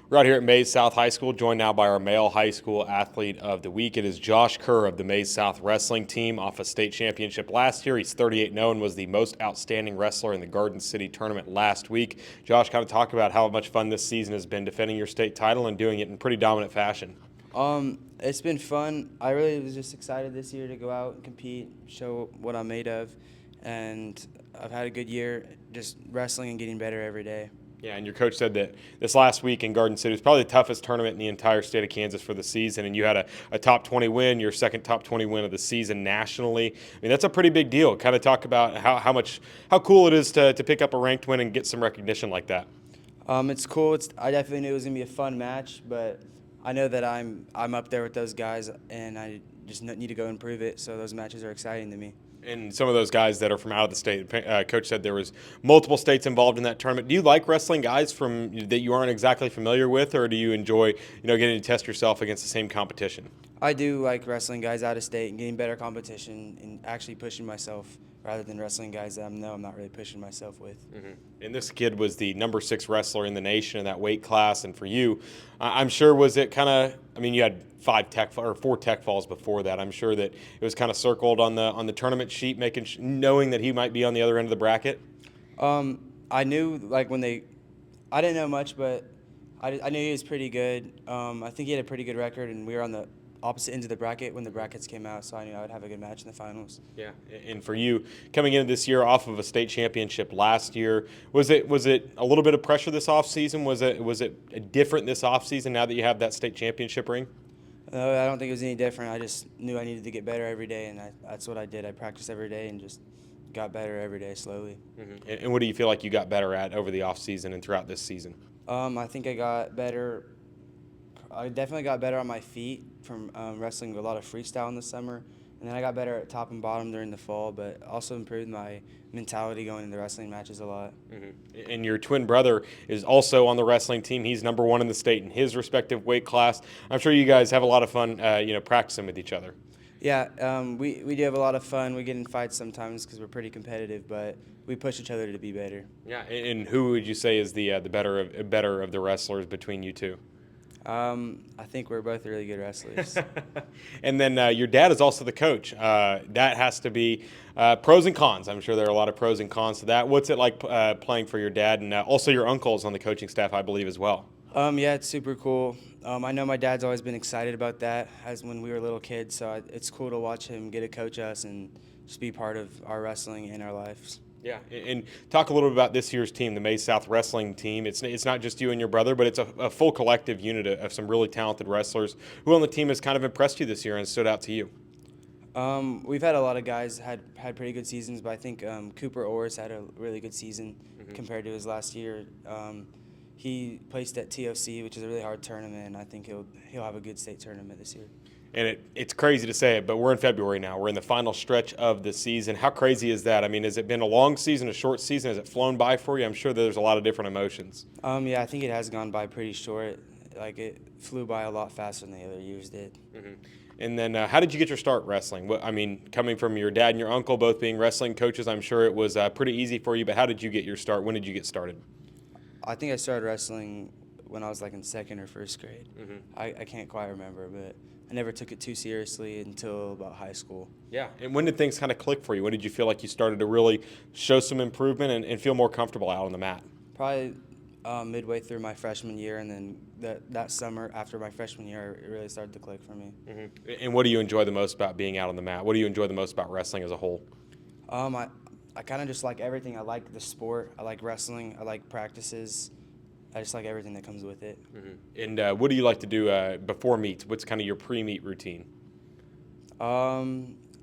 We're out here at Maize South High School, joined now by our male high school athlete of the week. It is Josh Kerr of the Maize South wrestling team off a state championship last year. He's 38-0 and was the most outstanding wrestler in the Garden City tournament last week. Josh, kind of talk about how much fun this season has been defending your state title and doing it in pretty dominant fashion. It's been fun. I really was just excited this year to go out and compete, show what I'm made of, and I've had a good year just wrestling and getting better every day. Yeah, and your coach said that this last week in Garden City was probably the toughest tournament in the entire state of Kansas for the season, and you had a top 20 win, your second top 20 win of the season nationally. I mean, that's a pretty big deal. Kind of talk about how cool it is to pick up a ranked win and get some recognition like that. It's cool. I definitely knew it was gonna be a fun match, but I know that I'm up there with those guys, and I just need to go and prove it. So those matches are exciting to me. And some of those guys that are from out of the state, coach said there was multiple states involved in that tournament. Do you like wrestling guys from that you aren't exactly familiar with, or do you enjoy getting to test yourself against the same competition? I do like wrestling guys out of state and getting better competition and actually pushing myself rather than wrestling guys that I know I'm not really pushing myself with. Mm-hmm. And this kid was the number 6 wrestler in the nation in that weight class. And for you, I'm sure, was it kind of, I mean, you had 4 tech falls before that. I'm sure that it was kind of circled on the tournament sheet, knowing that he might be on the other end of the bracket. I knew I didn't know much, but I knew he was pretty good. I think he had a pretty good record, and we were on the opposite ends of the bracket when the brackets came out, so I knew I would have a good match in the finals. Yeah, and for you, coming into this year off of a state championship last year, was it a little bit of pressure this offseason? Was it different this offseason now that you have that state championship ring? No, I don't think it was any different. I just knew I needed to get better every day, and that's what I did. I practiced every day and just got better every day slowly. Mm-hmm. And what do you feel like you got better at over the offseason and throughout this season? I think I got better. I definitely got better on my feet from wrestling a lot of freestyle in the summer. And then I got better at top and bottom during the fall, but also improved my mentality going into wrestling matches a lot. Mm-hmm. And your twin brother is also on the wrestling team. He's number 1 in the state in his respective weight class. I'm sure you guys have a lot of fun, practicing with each other. Yeah, we do have a lot of fun. We get in fights sometimes because we're pretty competitive, but we push each other to be better. Yeah, and who would you say is the better of the wrestlers between you two? I think we're both really good wrestlers. And then your dad is also the coach. That has to be pros and cons. I'm sure there are a lot of pros and cons to that. What's it like playing for your dad? And also your uncle is on the coaching staff, I believe, as well. Yeah, it's super cool. I know my dad's always been excited about that as when we were little kids, so it's cool to watch him get to coach us and just be part of our wrestling in our lives. Yeah, and talk a little bit about this year's team, the Maize South wrestling team. It's not just you and your brother, but it's a full collective unit of some really talented wrestlers. Who on the team has kind of impressed you this year and stood out to you? We've had a lot of guys had pretty good seasons, but I think Cooper Orrs had a really good season compared to his last year. He placed at TOC, which is a really hard tournament, and I think he'll have a good state tournament this year. And it's crazy to say it, but we're in February now. We're in the final stretch of the season. How crazy is that? I mean, has it been a long season, a short season? Has it flown by for you? I'm sure there's a lot of different emotions. Yeah, I think it has gone by pretty short. Like, it flew by a lot faster than the other years did. Mm-hmm. And then how did you get your start wrestling? I mean, coming from your dad and your uncle both being wrestling coaches, I'm sure it was pretty easy for you, but how did you get your start? When did you get started? I think I started wrestling when I was like in 2nd or 1st grade. Mm-hmm. I can't quite remember, but I never took it too seriously until about high school. Yeah, and when did things kind of click for you? When did you feel like you started to really show some improvement and feel more comfortable out on the mat? Probably midway through my freshman year, and then that summer after my freshman year, it really started to click for me. Mm-hmm. And what do you enjoy the most about being out on the mat? What do you enjoy the most about wrestling as a whole? I kind of just like everything. I like the sport. I like wrestling. I like practices. I just like everything that comes with it. Mm-hmm. And what do you like to do before meets? What's kind of your pre-meet routine? I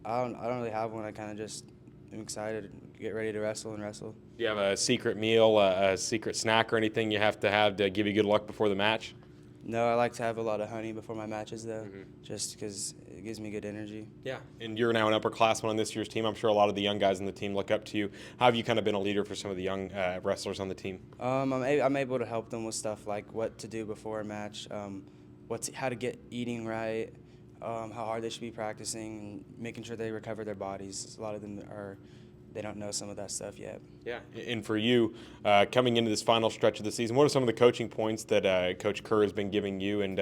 don't really have one. I kind of just am excited, get ready to wrestle and wrestle. Do you have a secret meal, a secret snack, or anything you have to give you good luck before the match? No, I like to have a lot of honey before my matches, though, just because it gives me good energy. Yeah, and you're now an upperclassman on this year's team. I'm sure a lot of the young guys on the team look up to you. How have you kind of been a leader for some of the young wrestlers on the team? I'm able to help them with stuff like what to do before a match, how to get eating right, how hard they should be practicing, and making sure they recover their bodies. A lot of them are they don't know some of that stuff yet. Yeah, and for you, coming into this final stretch of the season, what are some of the coaching points that Coach Kerr has been giving you, and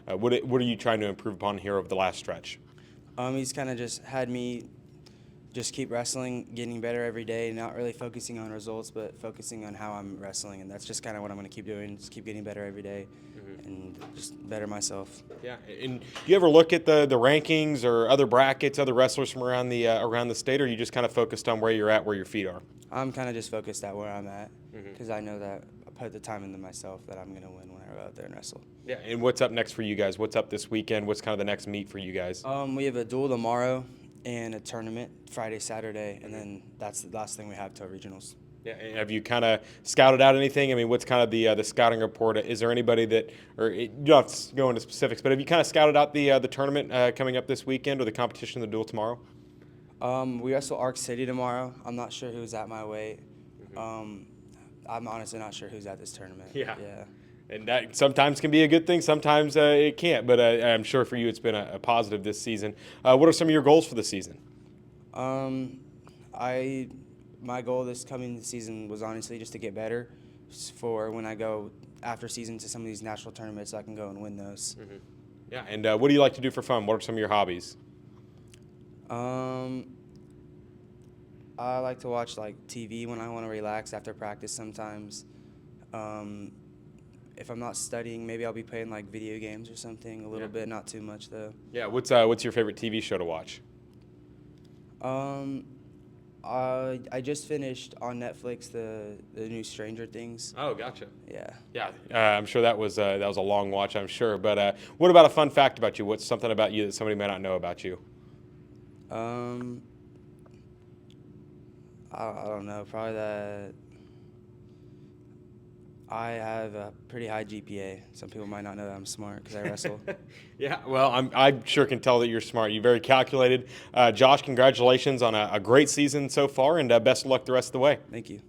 what are you trying to improve upon here over the last stretch? He's kind of just had me just keep wrestling, getting better every day, not really focusing on results, but focusing on how I'm wrestling, and that's just kind of what I'm going to keep doing, just keep getting better every day and just better myself. Yeah, and do you ever look at the rankings or other brackets, other wrestlers from around the state, or are you just kind of focused on where you're at, where your feet are? I'm kind of just focused at where I'm at because I know that I put the time into myself that I'm going to win when I go out there and wrestle. Yeah, and what's up next for you guys? What's up this weekend? What's kind of the next meet for you guys? We have a duel tomorrow and a tournament Friday, Saturday, and then that's the last thing we have till regionals. Yeah, and have you kind of scouted out anything? I mean, what's kind of the scouting report? Is there anybody that, or you don't have to go into specifics, but have you kind of scouted out the tournament coming up this weekend or the competition, the duel tomorrow? We wrestle Arc City tomorrow. I'm not sure who's at my weight. I'm honestly not sure who's at this tournament. Yeah. And that sometimes can be a good thing, sometimes it can't. But I'm sure for you it's been a positive this season. What are some of your goals for the season? My goal this coming season was honestly just to get better for when I go after season to some of these national tournaments so I can go and win those. Yeah, and what do you like to do for fun? What are some of your hobbies? I like to watch like TV when I want to relax after practice sometimes. If I'm not studying, maybe I'll be playing like video games or something a little bit, not too much though. Yeah, what's your favorite TV show to watch? I just finished on Netflix the new Stranger Things. Oh, gotcha. Yeah. Yeah, I'm sure that was a long watch, I'm sure. But what about a fun fact about you? What's something about you that somebody may not know about you? I don't know. Probably that I have a pretty high GPA. Some people might not know that I'm smart because I wrestle. Yeah, well, I sure can tell that you're smart. You're very calculated. Josh, congratulations on a great season so far, and best of luck the rest of the way. Thank you.